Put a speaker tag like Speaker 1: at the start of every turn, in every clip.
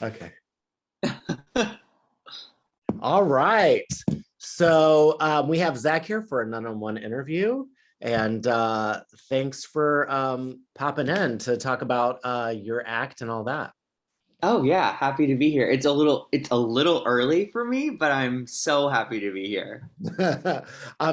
Speaker 1: Okay. All right. So we have Zach here for a one-on-one interview, and thanks for popping in to talk about your act and all that.
Speaker 2: Oh yeah, happy to be here. It's a little early for me, but I'm so happy to be here.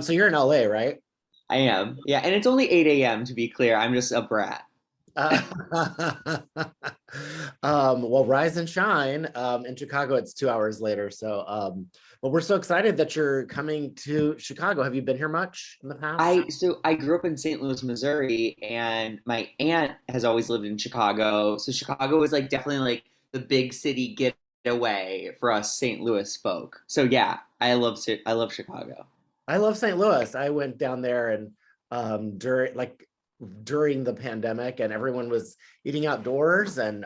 Speaker 1: So you're in LA, right?
Speaker 2: I am. Yeah, and it's only 8 a.m. to be clear. I'm just a brat.
Speaker 1: Uh, well, rise and shine. In Chicago, it's 2 hours later. But we're so excited that you're coming to Chicago. Have you been here much in the past?
Speaker 2: I grew up in St. Louis, Missouri, and my aunt has always lived in Chicago. So Chicago was like definitely like the big city getaway for us St. Louis folk. So yeah, I love Chicago.
Speaker 1: I love St. Louis. I went down there and during the pandemic, and everyone was eating outdoors, and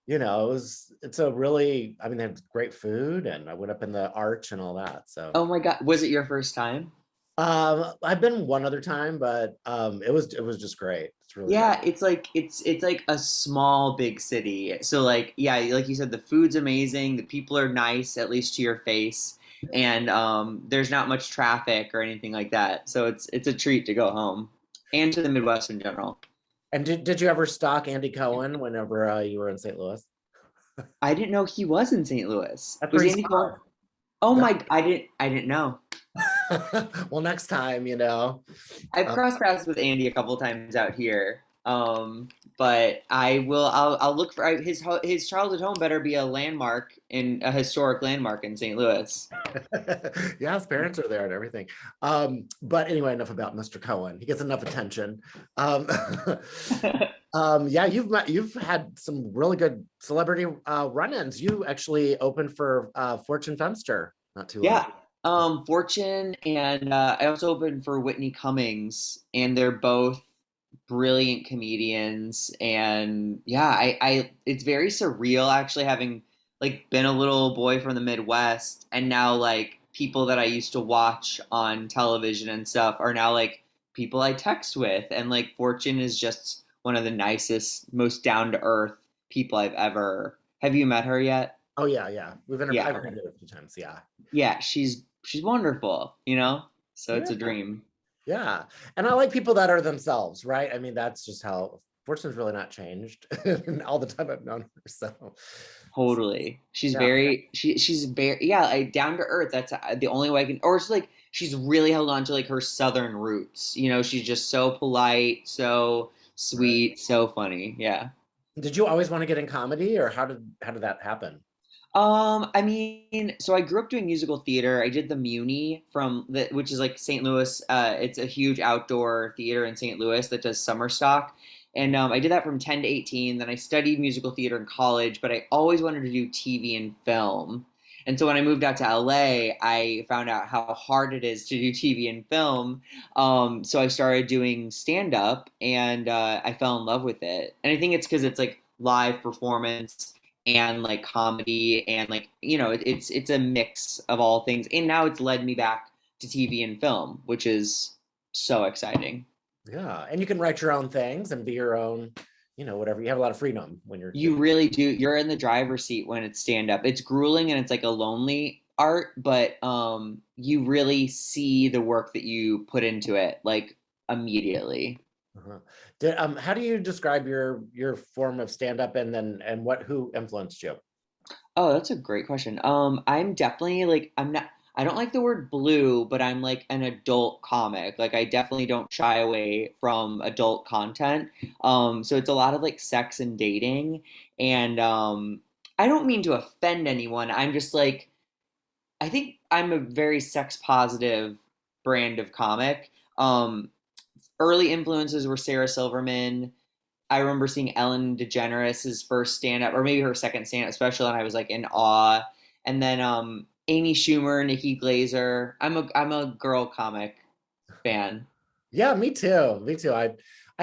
Speaker 1: it's a really, I mean, they have great food, and I went up in the Arch and all that. So
Speaker 2: Oh my God, was it your first time?
Speaker 1: I've been one other time, but it was just great. It's really great.
Speaker 2: Yeah, it's like a small big city. So like yeah, like you said, the food's amazing, the people are nice, at least to your face, and there's not much traffic or anything like that. So it's a treat to go home and to the Midwest in general.
Speaker 1: And did you ever stalk Andy Cohen whenever you were in St. Louis?
Speaker 2: I didn't know he was in St. Louis.
Speaker 1: That's where
Speaker 2: Was
Speaker 1: he's
Speaker 2: Andy Cohen?
Speaker 1: from.
Speaker 2: Oh
Speaker 1: That's
Speaker 2: my, I didn't know.
Speaker 1: well, next time, you know.
Speaker 2: I've
Speaker 1: Uh,
Speaker 2: crossed paths with Andy a couple times out here. But I'll look for his childhood home better be a landmark in a historic landmark in St. Louis.
Speaker 1: yeah, his parents are there and everything. But anyway, enough about Mr. Cohen. He gets enough attention. Um, yeah, you've had some really good celebrity run-ins. You actually opened for Fortune Femster not too long
Speaker 2: Yeah.
Speaker 1: ago.
Speaker 2: Fortune and I also opened for Whitney Cummings, and they're both brilliant comedians. And yeah, it's very surreal actually having like been a little boy from the Midwest, and now like people that I used to watch on television and stuff are now like people I text with, and like Fortune is just one of the nicest, most down to earth people I've ever. Have you met her yet?
Speaker 1: Oh yeah, yeah. I've
Speaker 2: Yeah.
Speaker 1: interviewed her a few times. Yeah.
Speaker 2: Yeah, she's wonderful, you know? So it's
Speaker 1: Yeah.
Speaker 2: a dream.
Speaker 1: Yeah. And I like people that are themselves, right? I mean, that's just how Fortune's really not changed in all the time I've known her.
Speaker 2: Totally.
Speaker 1: Yeah.
Speaker 2: She's very yeah, like down to earth. That's the only way I can or it's like she's really held on to like her southern roots. You know, she's just so polite, so
Speaker 1: Right.
Speaker 2: sweet, so funny. Yeah.
Speaker 1: Did you always want to get in comedy, or how did that happen?
Speaker 2: I mean, so I grew up doing musical theater. I did the Muni which is like St. Louis. It's a huge outdoor theater in St. Louis that does summer stock. And I did that from 10 to 18. Then I studied musical theater in college, but I always wanted to do TV and film. And so when I moved out to LA, I found out how hard it is to do TV and film. So I started doing stand up, and I fell in love with it. And I think it's because it's like live performance and like comedy, and like it's a mix of all things, and now it's led me back to TV and film, which is so exciting.
Speaker 1: Yeah. And you can write your own things and be your own, whatever. You have a lot of freedom when you're
Speaker 2: You really do. You're in the driver's seat when it's stand up. It's grueling and it's like a lonely art, but you really see the work that you put into it like immediately.
Speaker 1: uh-huh. How do you describe your form of stand up, and who influenced you?
Speaker 2: Oh, that's a great question. I'm definitely like I don't like the word blue, but I'm like an adult comic. Like I definitely don't shy away from adult content. So it's a lot of like sex and dating, and I don't mean to offend anyone. I'm just like I think I'm a very sex positive brand of comic. Early influences were Sarah Silverman. I remember seeing Ellen DeGeneres' first stand up, or maybe her second stand up special, and I was like in awe. And then Amy Schumer, Nikki Glazer. I'm a girl comic fan.
Speaker 1: Yeah, me too. Me too. I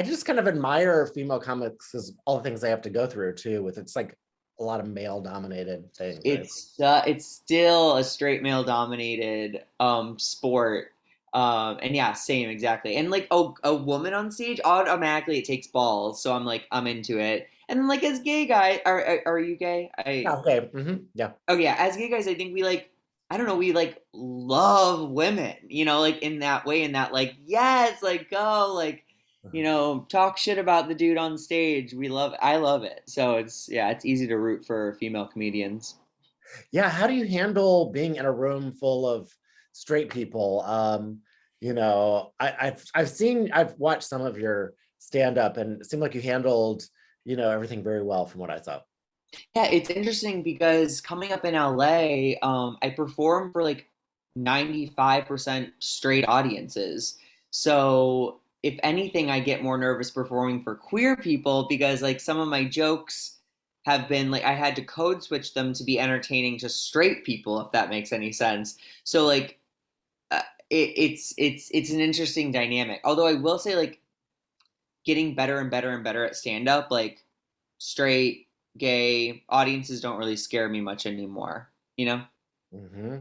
Speaker 1: just kind of admire female comics as all the things they have to go through too, with it's like a lot of male dominated things, right?
Speaker 2: It's still a straight male dominated sport. And yeah, same exactly. And like a woman on stage, automatically it takes balls. So I'm like I'm into it. And like as gay guys, are you gay?
Speaker 1: Yeah, okay. Yeah.
Speaker 2: Oh yeah, as gay guys, I think we like, I don't know, we like love women, like in that way, in that like, yes, like go, like, talk shit about the dude on stage. I love it. So yeah, it's easy to root for female comedians.
Speaker 1: Yeah, how do you handle being in a room full of straight people? I've watched some of your stand up and it seemed like you handled, everything very well from what I saw.
Speaker 2: Yeah, it's interesting because coming up in LA, I perform for like 95% straight audiences. So if anything, I get more nervous performing for queer people because like some of my jokes have been like I had to code switch them to be entertaining to straight people, if that makes any sense. So like it's an interesting dynamic. Although I will say like getting better and better and better at stand up, like straight, gay audiences don't really scare me much anymore, you know?
Speaker 1: hmm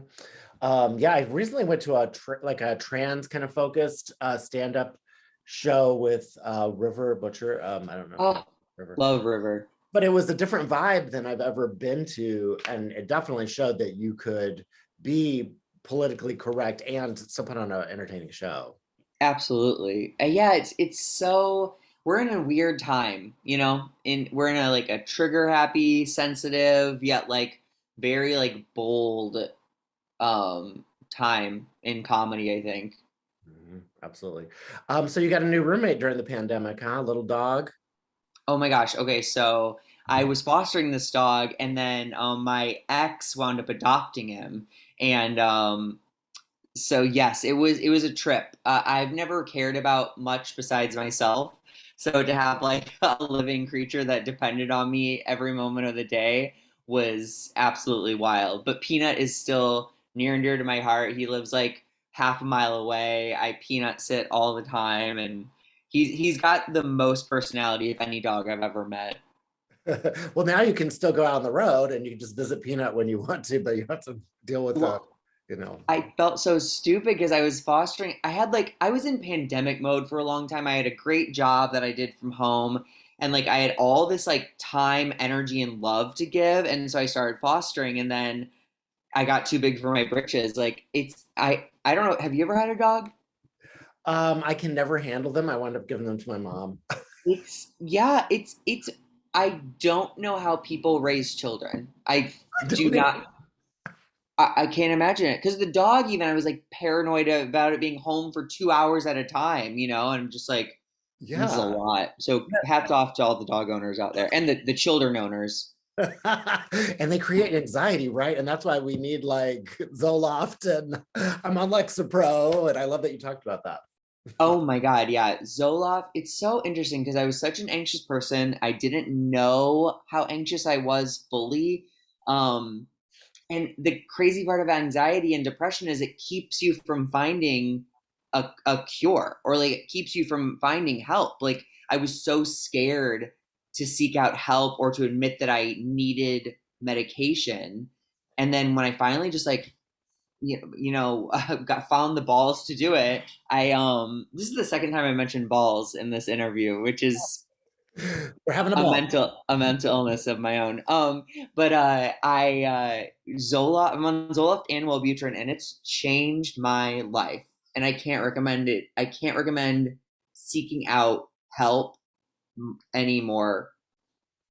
Speaker 1: yeah, I recently went to like a trans kind of focused stand-up show with River Butcher. I don't know if you know
Speaker 2: Oh,
Speaker 1: River,
Speaker 2: love River.
Speaker 1: but it was a different vibe than I've ever been to, and it definitely showed that you could be politically correct and still put on an entertaining show.
Speaker 2: Absolutely. Yeah, it's so we're in a weird time, In we're in a like a trigger happy, sensitive, yet like very like bold time in comedy, I think.
Speaker 1: Absolutely. So you got a new roommate during the pandemic, huh? Little dog.
Speaker 2: Oh my gosh. Okay, so I was fostering this dog and then my ex wound up adopting him and so yes, it was a trip. I've never cared about much besides myself. So to have like a living creature that depended on me every moment of the day was absolutely wild. But Peanut is still near and dear to my heart. He lives like half a mile away. I peanut sit all the time, and he's got the most personality of any dog I've ever met.
Speaker 1: Well, now you can still go out on the road and you can just visit Peanut when you want to, but you have to deal with the,
Speaker 2: Well,
Speaker 1: you know.
Speaker 2: I felt so stupid because I was fostering. I was in pandemic mode for a long time. I had a great job that I did from home, and like I had all this like time, energy, and love to give. And so I started fostering, and then I got too big for my britches. Like I don't know. Have you ever had a dog?
Speaker 1: I can never handle them. I wound up giving them to my mom.
Speaker 2: Yeah, it's. I don't know how people raise children. I
Speaker 1: I
Speaker 2: do
Speaker 1: don't even-
Speaker 2: not. I can't imagine it because the dog, even I was like paranoid about it being home for 2 hours at a time, and I'm just like, this is a
Speaker 1: Yeah.
Speaker 2: lot. So hats off to all the dog owners out there and the children owners.
Speaker 1: And they create anxiety, right? And that's why we need like Zoloft and I'm on Lexapro. And I love that you talked about that.
Speaker 2: Oh my God, yeah. Zoloft, it's so interesting because I was such an anxious person. I didn't know how anxious I was fully. Um, And the crazy part of anxiety and depression is it keeps you from finding a cure or like it keeps you from finding help. Like I was so scared to seek out help or to admit that I needed medication. And then when I finally just like, got found the balls to do it, this is the second time I mentioned balls in this interview, which is
Speaker 1: We're having a
Speaker 2: a
Speaker 1: ball.
Speaker 2: mental illness of my own. But I Zoloft, I'm on Zoloft and Wellbutrin, and it's changed my life. And I can't recommend it. I can't recommend seeking out help any more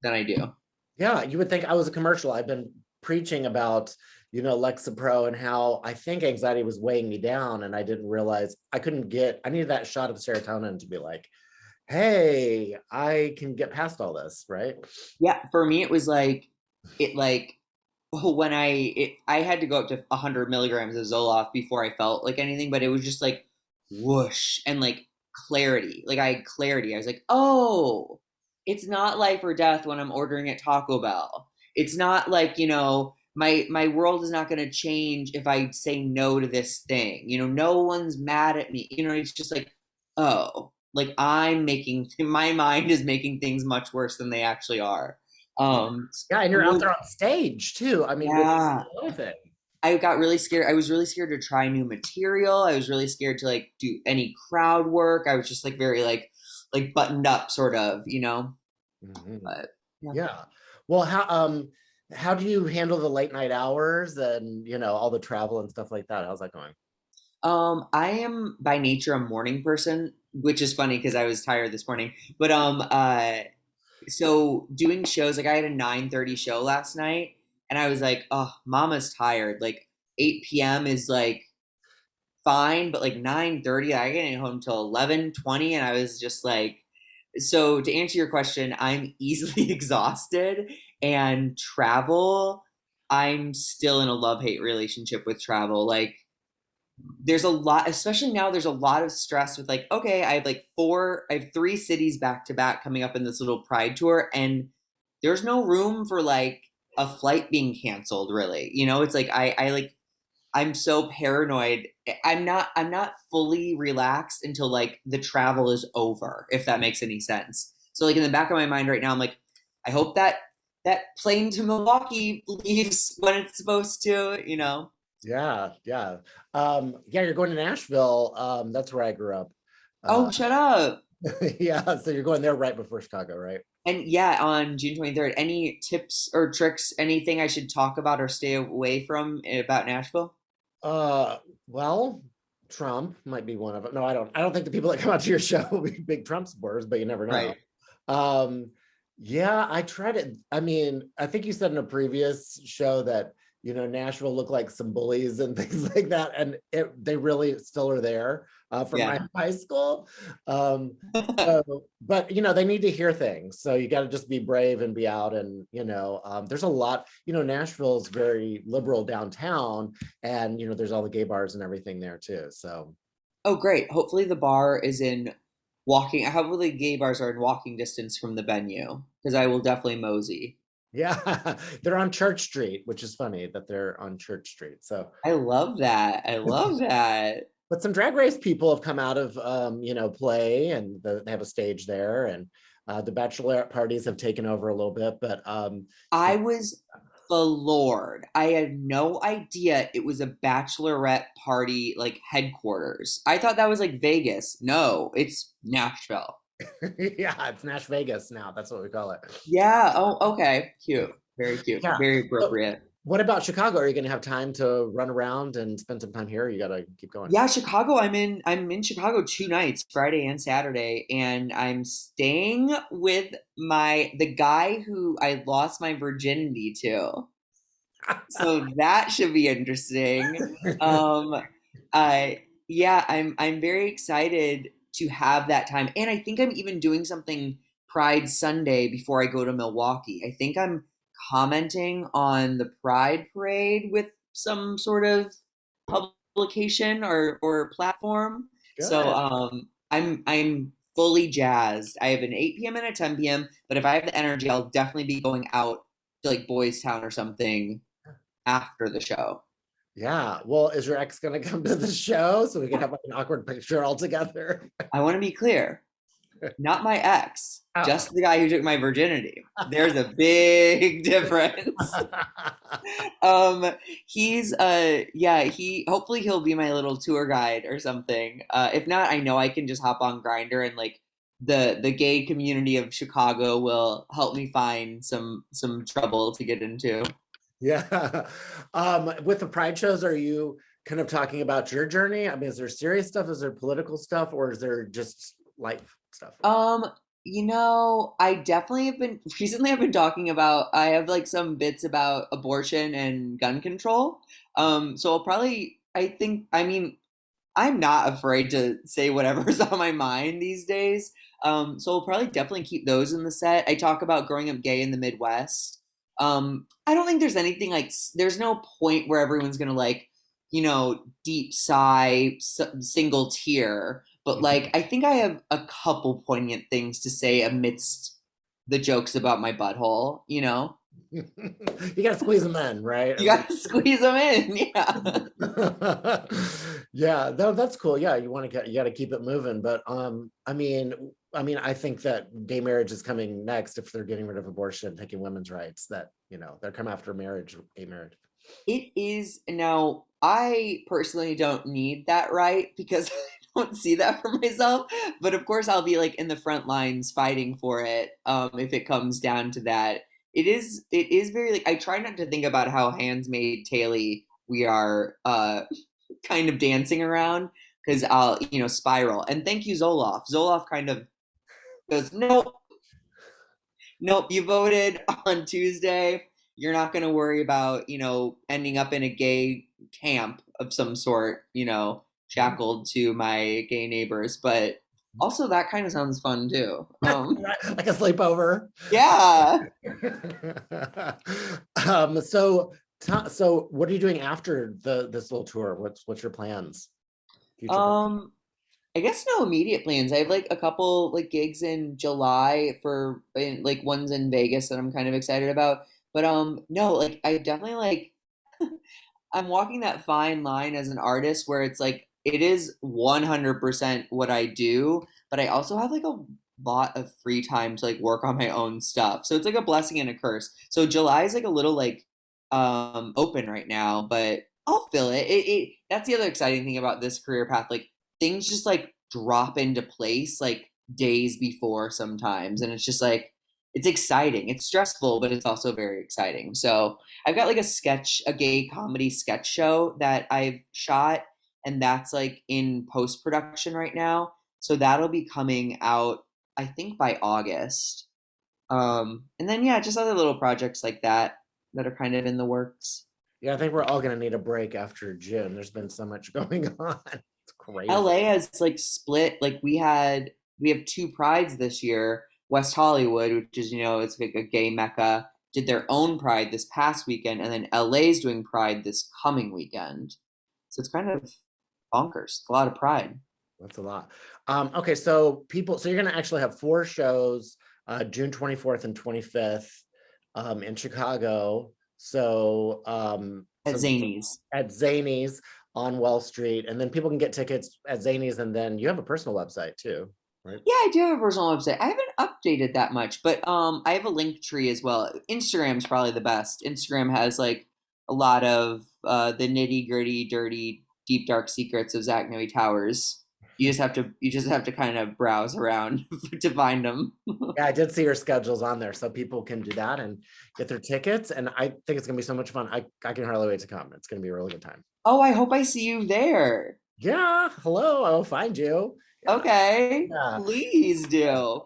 Speaker 2: than I do.
Speaker 1: Yeah, you would think I was a commercial. I've been preaching about, Lexapro and how I think anxiety was weighing me down. And I didn't realize I needed that shot of serotonin to be like, hey, I can get past all this, right?
Speaker 2: Yeah, for me it was like it like when I had to go up to 100 milligrams of Zoloft before I felt like anything, but it was just like whoosh and like clarity. Like I had clarity. I was like, oh, it's not life or death when I'm ordering at Taco Bell. It's not like, my world is not going to change if I say no to this thing. No one's mad at me. It's just like, oh, like I'm making my mind is making things much worse than they actually are.
Speaker 1: Yeah,
Speaker 2: Um,
Speaker 1: yeah, and you're out there on stage too. I mean, which is
Speaker 2: yeah.
Speaker 1: the other thing.
Speaker 2: I got really scared. I was really scared to try new material. I was really scared to like do any crowd work. I was just like very like buttoned up sort of.
Speaker 1: Mhm.
Speaker 2: But Yeah.
Speaker 1: Yeah. Well, how do you handle the late night hours and all the travel and stuff like that? How's that going?
Speaker 2: I am by nature a morning person, which is funny because I was tired this morning. But so doing shows, like I had a 9:30 show last night, and I was like, oh, mama's tired. Like 8 p.m. is like fine, but like 9:30, I get home till 11:20, and I was just like, so to answer your question, I'm easily exhausted, and travel, I'm still in a love-hate relationship with travel. Like there's a lot, especially now, there's a lot of stress with like, okay, I have 3 cities back to back coming up in this little pride tour, and there's no room for like a flight being canceled, really. It's like I like I'm so paranoid. I'm not fully relaxed until like the travel is over, if that makes any sense. So like in the back of my mind right now, I'm like, I hope that plane to Milwaukee leaves when it's supposed to.
Speaker 1: Yeah, yeah. Yeah, you're going to Nashville. That's where I grew up.
Speaker 2: Oh,
Speaker 1: Uh,
Speaker 2: shut up.
Speaker 1: yeah, so you're going there right before Chicago, right?
Speaker 2: And yeah, on June 23rd, any tips or tricks, anything I should talk about or stay away from about Nashville?
Speaker 1: Uh, well, Trump might be one of them. No, I don't think the people that come out to your show will be big Trump supporters, but you never know.
Speaker 2: Right.
Speaker 1: Um, yeah, I tried it. I mean, I think you said in a previous show that Nashville looked like some bullies and things like that, and they really still are there from my
Speaker 2: Yeah.
Speaker 1: high school. Um, so, but they need to hear things, so you got to just be brave and be out. And there's a lot. Nashville is very liberal downtown, and there's all the gay bars and everything there too. So
Speaker 2: Oh, great. Hopefully hopefully gay bars are in walking distance from the venue because I will definitely mosey.
Speaker 1: yeah, they're on Church Street, which is funny that they're on Church Street. So,
Speaker 2: I love that. I love that.
Speaker 1: but some drag race people have come out of play, and they have a stage there, and the bachelorette parties have taken over a little bit. But
Speaker 2: I was floored. I had no idea it was a bachelorette party like headquarters. I thought that was like Vegas. No, it's Nashville.
Speaker 1: yeah, it's Nash Vegas now. That's what we call it.
Speaker 2: Yeah. Oh, okay. Cute. Very cute.
Speaker 1: Yeah.
Speaker 2: Very
Speaker 1: So,
Speaker 2: appropriate.
Speaker 1: what about Chicago? Are you going to have time to run around and spend some time here? Or you got to keep going.
Speaker 2: Yeah, Chicago. I'm in Chicago 2 nights, Friday and Saturday, and I'm staying with the guy who I lost my virginity to. So that should be interesting. Um, I Yeah, I'm very excited to have that time, and I think I'm even doing something Pride Sunday before I go to Milwaukee. I think I'm commenting on the Pride Parade with some sort of publication or platform. So
Speaker 1: Good.
Speaker 2: I'm fully jazzed. I have an 8 p.m. and a 10 p.m. But if I have the energy, I'll definitely be going out to like Boys Town or something after the show.
Speaker 1: Yeah. Well, is your ex going to come to the show so we can have like an awkward picture all together?
Speaker 2: I want to be clear, not my ex,
Speaker 1: Oh.
Speaker 2: just the guy who took my virginity. There's a big difference. Um, he's yeah, he hopefully he'll be my little tour guide or something. If not, I know I can just hop on Grinder and like the gay community of Chicago will help me find some trouble to get into.
Speaker 1: Yeah. With the Pride shows, are you kind of talking about your journey? I mean, is there serious stuff? Is there political stuff? Or is there just life stuff?
Speaker 2: Um, I definitely have been recently I've been talking about I have like some bits about abortion and gun control. So I mean, I'm not afraid to say whatever's on my mind these days. So I'll probably definitely keep those in the set. I talk about growing up gay in the Midwest. I don't think there's anything like there's no point where everyone's gonna like, deep sigh, single tear. But like, I think I have a couple poignant things to say amidst the jokes about my butthole.
Speaker 1: You got to squeeze them in, right?
Speaker 2: You got to squeeze them in. Yeah.
Speaker 1: Yeah, no, that's cool. Yeah, you got to keep it moving. But I mean, I think that gay marriage is coming next if they're getting rid of abortion, taking women's rights. That they're coming after marriage, gay marriage.
Speaker 2: It is now, I personally don't need that right because won't see that for myself. But of course, I'll be like in the front lines fighting for it. If it comes down to that, it is very like I try not to think about how handsmaid Taily we are kind of dancing around because I'll spiral. And thank you Zoloff. Zoloff kind of goes, nope, nope, you voted on Tuesday. You're not going to worry about, ending up in a gay camp of some sort, shackled to my gay neighbors. But also, that kind of sounds fun too.
Speaker 1: Like a sleepover.
Speaker 2: Yeah.
Speaker 1: So what are you doing after this little tour? What's your plans? Future plans?
Speaker 2: I guess no immediate plans. I have like a couple like gigs in July like ones in Vegas that I'm kind of excited about. But no, like I definitely like I'm walking that fine line as an artist where it's like it is 100% what I do, but I also have like a lot of free time to like work on my own stuff. So it's like a blessing and a curse. So July is like a little like open right now, but I'll fill it. It that's the other exciting thing about this career path. Like things just like drop into place like days before sometimes, and it's just like it's exciting. It's stressful, but it's also very exciting. So I've got like a gay comedy sketch show that I've shot, and that's like in post production right now. So that'll be coming out, I think, by August. And then yeah, just other little projects like that are kind of in the works.
Speaker 1: Yeah, I think we're all gonna need a break after June. There's been so much going on. It's crazy.
Speaker 2: LA has like split. Like we have two prides this year. West Hollywood, which is it's like a gay mecca, did their own pride this past weekend, and then LA's doing pride this coming weekend. So it's kind of bonkers. It's a lot of pride.
Speaker 1: That's a lot. Okay, so so you're gonna actually have four shows, June 24th and 25th, in Chicago. So
Speaker 2: At Zanies.
Speaker 1: at Zanies on Wall Street, and then people can get tickets at Zanies, and then you have a personal website too, right?
Speaker 2: Yeah, I do have a personal website. I haven't updated that much, but I have a link tree as well. Instagram's probably the best. Instagram has like a lot of the nitty gritty, dirty, deep dark secrets of Zach Noe Towers. You just have to kind of browse around to find them.
Speaker 1: Yeah, I did see your schedules on there, so people can do that and get their tickets. And I think it's gonna be so much fun. I can hardly wait to come. It's gonna be a really good time.
Speaker 2: Oh, I hope I see you there.
Speaker 1: Yeah, hello, I will find you. Yeah,
Speaker 2: Okay,
Speaker 1: yeah.
Speaker 2: please do.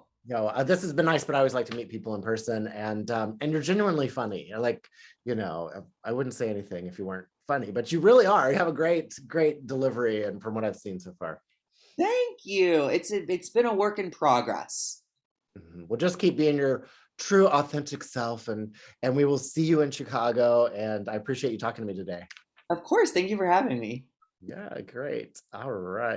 Speaker 1: This has been nice, but I always like to meet people in person, and you're genuinely funny. Like, I wouldn't say anything if you weren't funny, but you really are. You have a great delivery, and from what I've seen so far.
Speaker 2: Thank you. It's been a work in progress.
Speaker 1: Well, just keep being your true, authentic self, and we will see you in Chicago. And I appreciate you talking to me today.
Speaker 2: Of course. Thank you for having me.
Speaker 1: Yeah, great. All right.